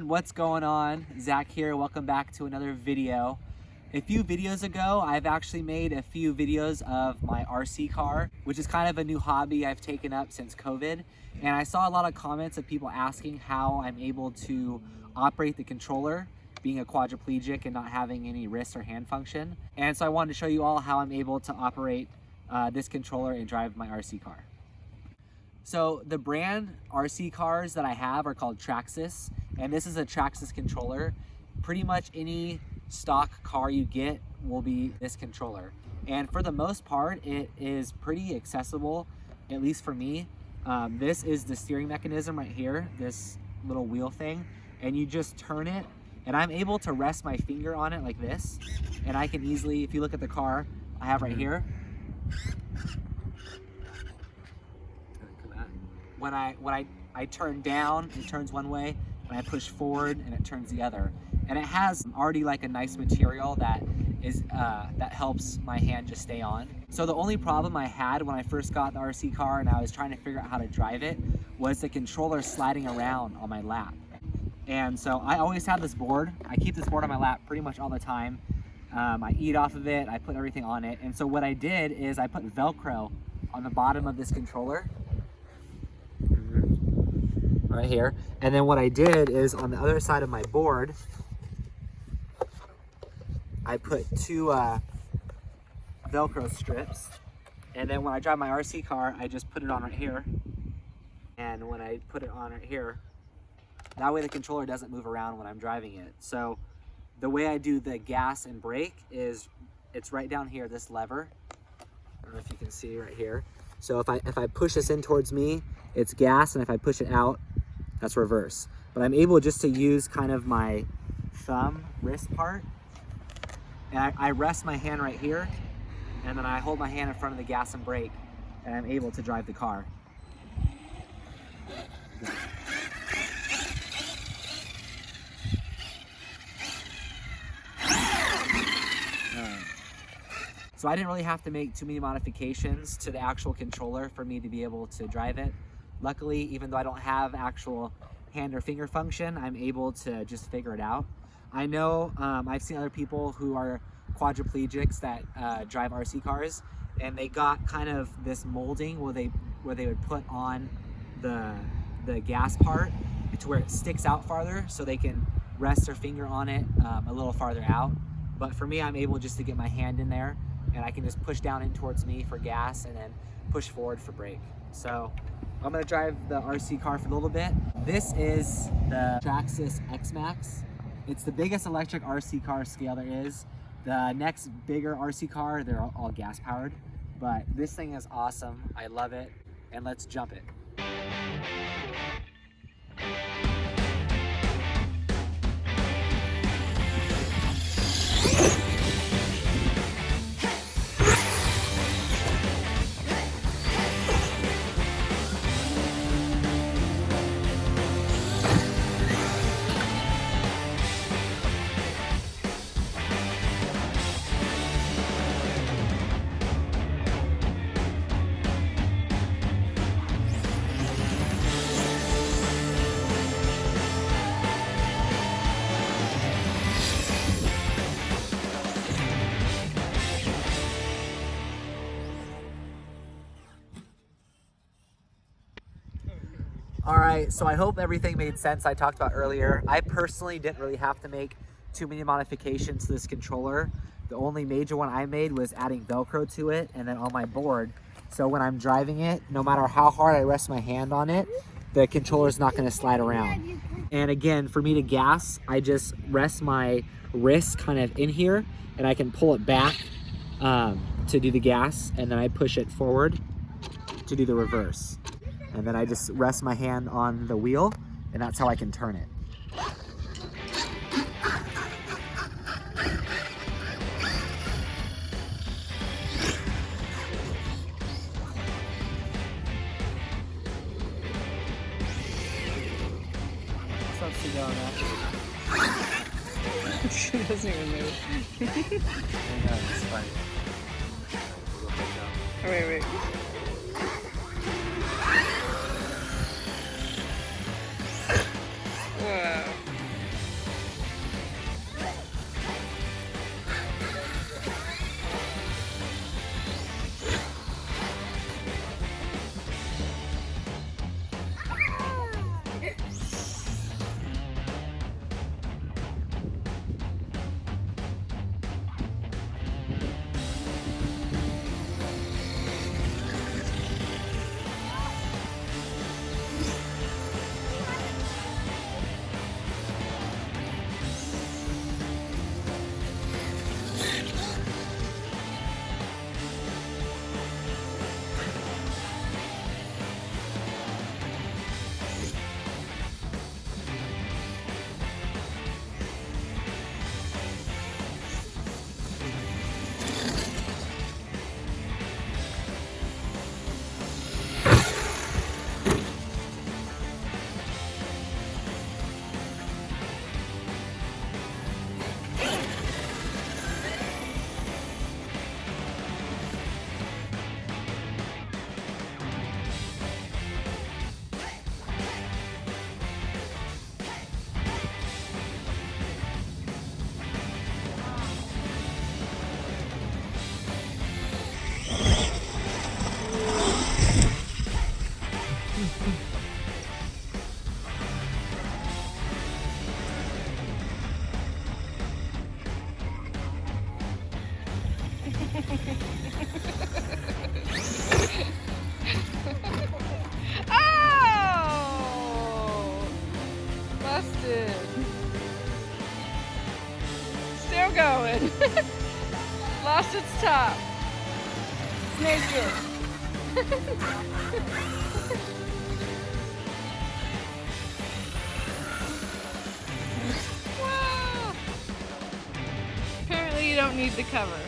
What's going on? Zach here. Welcome back to another video. A few videos ago, I've actually made a few videos of my RC car, which is kind of a new hobby I've taken up since COVID. And I saw a lot of comments of people asking how I'm able to operate the controller, being a quadriplegic and not having any wrist or hand function. And so I wanted to show you all how I'm able to operate this controller and drive my RC car. So the brand RC cars that I have are called Traxxas, and this is a Traxxas controller. Pretty much any stock car you get will be this controller. And for the most part, it is pretty accessible, at least for me. This is the steering mechanism right here, this little wheel thing, and you just turn it, and I'm able to rest my finger on it like this, and I can easily, if you look at the car I have right here, when I turn down, it turns one way. When I push forward, and it turns the other. And it has already like a nice material that is that helps my hand just stay on. So the only problem I had when I first got the RC car and I was trying to figure out how to drive it was the controller sliding around on my lap. And so I always have this board. I keep this board on my lap pretty much all the time. I eat off of it. I put everything on it. And so what I did is I put Velcro on the bottom of this controller. Right here. And then what I did is on the other side of my board, I put two Velcro strips. And then when I drive my RC car, I just put it on right here. And when I put it on right here, that way the controller doesn't move around when I'm driving it. So the way I do the gas and brake is it's right down here, this lever. I don't know if you can see right here. So if I push this in towards me, it's gas, and if I push it out, that's reverse. But I'm able just to use kind of my thumb wrist part, and I rest my hand right here, and then I hold my hand in front of the gas and brake, and I'm able to drive the car. So I didn't really have to make too many modifications to the actual controller for me to be able to drive it. Luckily, even though I don't have actual hand or finger function, I'm able to just figure it out. I know I've seen other people who are quadriplegics that drive RC cars, and they got kind of this molding where they would put on the gas part to where it sticks out farther so they can rest their finger on it a little farther out. But for me, I'm able just to get my hand in there, and I can just push down in towards me for gas and then push forward for brake. So I'm gonna drive the RC car for a little bit. This is the Traxxas X-Maxx. It's the biggest electric RC car scale there is. The next bigger RC car, they're all gas powered, but this thing is awesome. I love it, and let's jump it. All right, so I hope everything made sense I talked about earlier. I personally didn't really have to make too many modifications to this controller. The only major one I made was adding Velcro to it and then on my board. So when I'm driving it, no matter how hard I rest my hand on it, the controller is not gonna slide around. And again, for me to gas, I just rest my wrist kind of in here, and I can pull it back to do the gas, and then I push it forward to do the reverse. And then I just rest my hand on the wheel, and that's how I can turn it. supposed to go now? She doesn't even move. I know, it's funny. Oh, wait. Whoa. Oh! Busted. Still going. Lost its top. Naked. Wow. Apparently you don't need the cover.